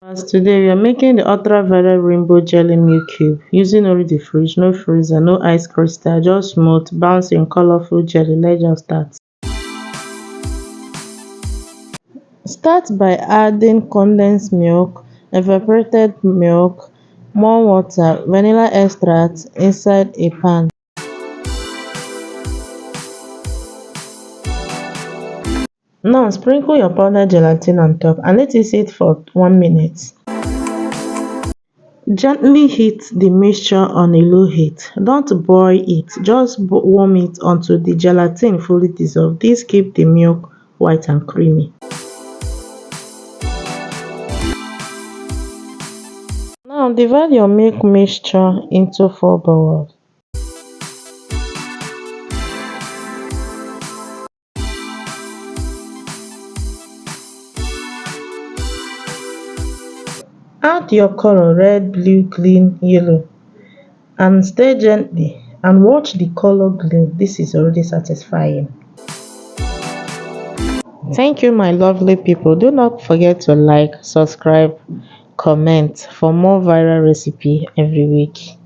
As today we are making the ultra viral rainbow jelly milk cube using only the fridge, no freezer, no ice crystal, just smooth, bouncing, colorful jelly. Let's just start. Start by adding condensed milk, evaporated milk, more water, vanilla extract inside a pan. Now sprinkle your powdered gelatin on top and let it sit for 1 minute. Gently heat the mixture on a low heat. Don't boil it, just warm it until the gelatin fully dissolves. This keeps the milk white and creamy. Now divide your milk mixture into 4 bowls. Add your color red, blue, green, yellow and stir gently and watch the color glow. This is already satisfying. Thank you, my lovely people. Do not forget to like, subscribe, comment for more viral recipe every week.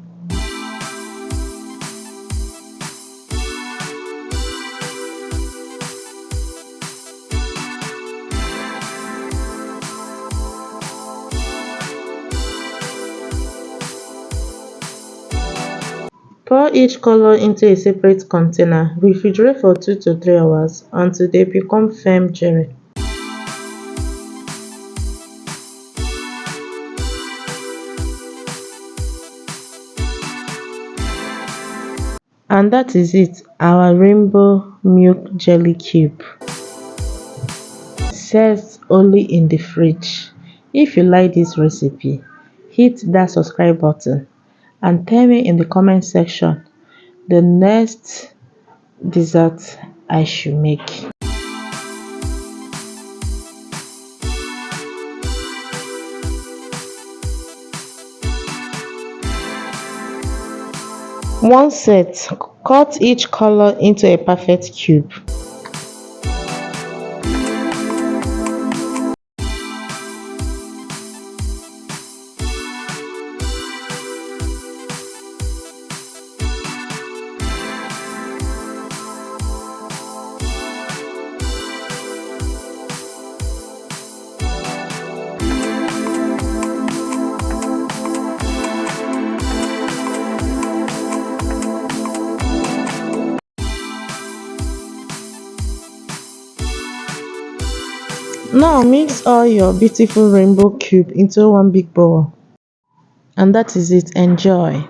Pour each color into a separate container. Refrigerate for 2 to 3 hours until they become firm jelly. And that is it, our rainbow milk jelly cube. Served only in the fridge. If you like this recipe, hit that subscribe button and tell me in the comment section the next dessert I should make. Once set, cut each color into a perfect cube. Now mix all your beautiful rainbow cube into one big bowl. And that is it. Enjoy.